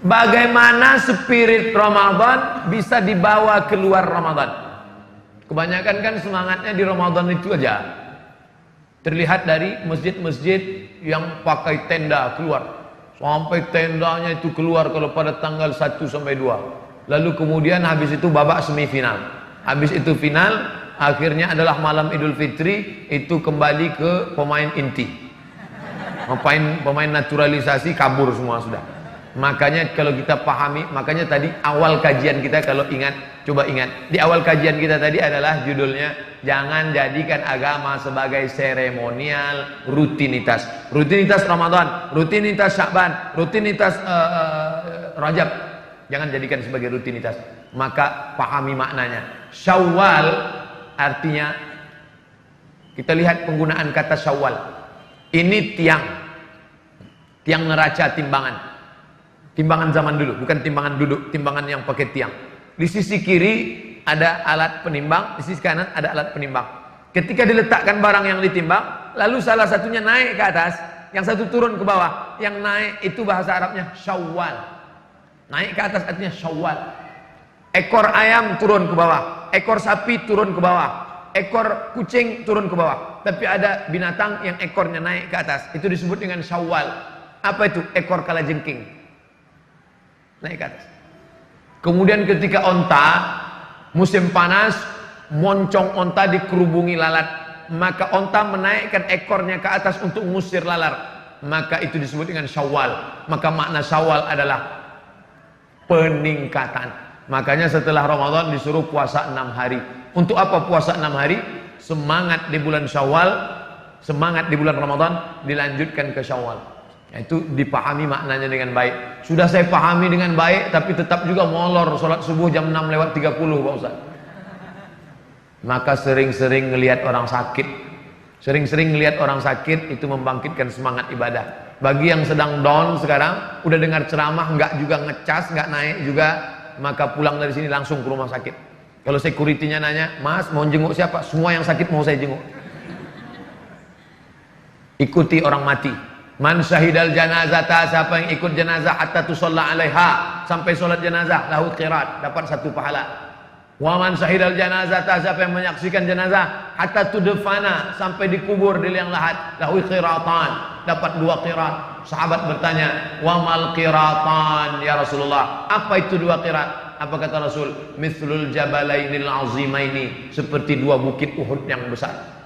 Bagaimana spirit Ramadan bisa dibawa keluar Ramadan? Kebanyakan kan semangatnya di Ramadan itu aja. Terlihat dari masjid-masjid yang pakai tenda keluar. Sampai tendanya itu keluar kalau pada tanggal 1 sampai 2. Lalu kemudian habis itu babak semifinal. Habis itu final, akhirnya adalah malam Idul Fitri, itu kembali ke pemain inti. Pemain naturalisasi kabur semua sudah. Makanya kalau kita pahami, makanya tadi awal kajian kita, kalau ingat, coba ingat, di awal kajian kita tadi adalah judulnya jangan jadikan agama sebagai seremonial, rutinitas. Rutinitas Ramadan, rutinitas Sya'ban, rutinitas Rajab, jangan jadikan sebagai rutinitas. Maka pahami maknanya. Syawal artinya, kita lihat penggunaan kata Syawal. Ini tiang neraca timbangan. Timbangan zaman dulu, bukan timbangan duduk, timbangan yang pakai tiang. Di sisi kiri ada alat penimbang, di sisi kanan ada alat penimbang. Ketika diletakkan barang yang ditimbang, lalu salah satunya naik ke atas, yang satu turun ke bawah. Yang naik itu bahasa Arabnya syawal. Naik ke atas artinya syawal. Ekor ayam turun ke bawah, ekor sapi turun ke bawah, ekor kucing turun ke bawah. Tapi ada binatang yang ekornya naik ke atas, itu disebut dengan syawal. Apa itu? Ekor kalajengking. Naik ke atas. Kemudian ketika onta musim panas, moncong onta dikerubungi lalat, maka onta menaikkan ekornya ke atas untuk mengusir lalat, maka itu disebut dengan syawal. Maka makna syawal adalah peningkatan. Makanya setelah Ramadan disuruh puasa 6 hari. Untuk apa puasa 6 hari? Semangat di bulan Syawal, semangat di bulan Ramadan dilanjutkan ke Syawal. Itu dipahami maknanya dengan baik. Sudah saya pahami dengan baik, tapi tetap juga molor sholat subuh jam 6:30 Pak Ustaz. Maka sering-sering ngelihat orang sakit. Sering-sering ngelihat orang sakit itu membangkitkan semangat ibadah. Bagi yang sedang down sekarang, udah dengar ceramah nggak juga ngecas, nggak naik juga, maka pulang dari sini langsung ke rumah sakit. Kalau security-nya nanya, "Mas, mau jenguk siapa?" Semua yang sakit mau saya jenguk. Ikuti orang mati. Man syahidal janazata, siapa yang ikut jenazah hatta tusalla alaiha, sampai solat jenazah, lahu qirat, dapat 1 pahala. Wa man syahidal janazata, siapa yang menyaksikan jenazah hatta tudfana, sampai dikubur di liang lahat, lahu qiratan, dapat 2 qirat. Sahabat bertanya, wa mal qiratan ya Rasulullah, apa itu 2 qirat? Apa kata Rasul? Mithlul jabalainil azimaini, seperti 2 bukit Uhud yang besar.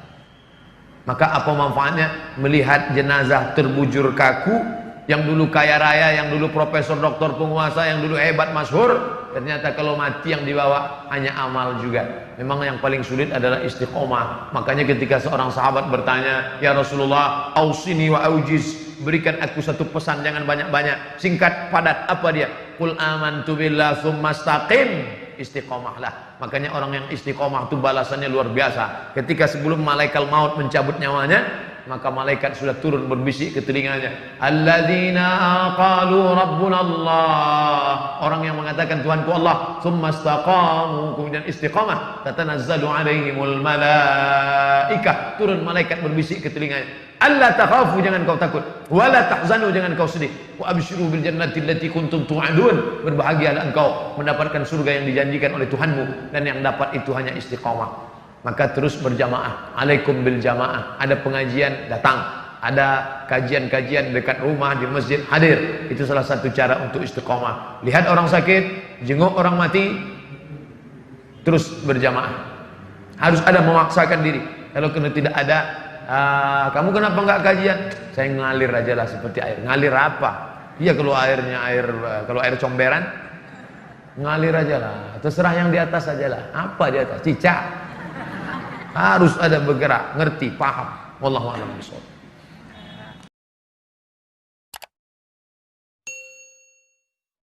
Maka apa manfaatnya melihat jenazah terbujur kaku, yang dulu kaya raya, yang dulu profesor, doktor, penguasa, yang dulu hebat, masyhur, ternyata kalau mati yang dibawa hanya amal juga. Memang yang paling sulit adalah istiqomah. Makanya ketika seorang sahabat bertanya, "Ya Rasulullah, ausini wa aujiz, berikan aku 1 pesan, jangan banyak-banyak, singkat padat." Apa dia? Qul amantu billah tsumma istaqim. Istiqomahlah. Makanya orang yang istiqomah itu balasannya luar biasa. Ketika sebelum malaikat maut mencabut nyawanya, maka malaikat sudah turun berbisik ke telinganya, alladzina qalu rabbuna Allah, orang yang mengatakan Tuhanku Allah, tsumma istaqamu, kemudian istiqamah, tatanazzalu alaihimul malaikah, turun malaikat berbisik ke telinganya, alla takhafu, jangan kau takut, wala tahzanu, jangan kau sedih, wa abshiru bil jannati allati kuntum tu'adun, berbahagialah engkau mendapatkan surga yang dijanjikan oleh Tuhanmu, dan yang dapat itu hanya istiqamah. Maka terus berjamaah, alaikum bil jamaah. Ada pengajian, datang. Ada kajian-kajian dekat rumah, di masjid, hadir. Itu salah satu cara untuk istiqomah. Lihat orang sakit, jenguk orang mati, terus berjamaah. Harus ada memaksakan diri. Kalau kena tidak ada, kamu kenapa enggak kajian? Saya ngalir aja lah seperti air. Ngalir apa? Iya, kalau airnya kalau air comberan, ngalir aja lah. Terserah yang di atas aja lah. Apa di atas? Cicak. Harus ada bergerak, ngerti, paham. Wallahu a'lam bishawab.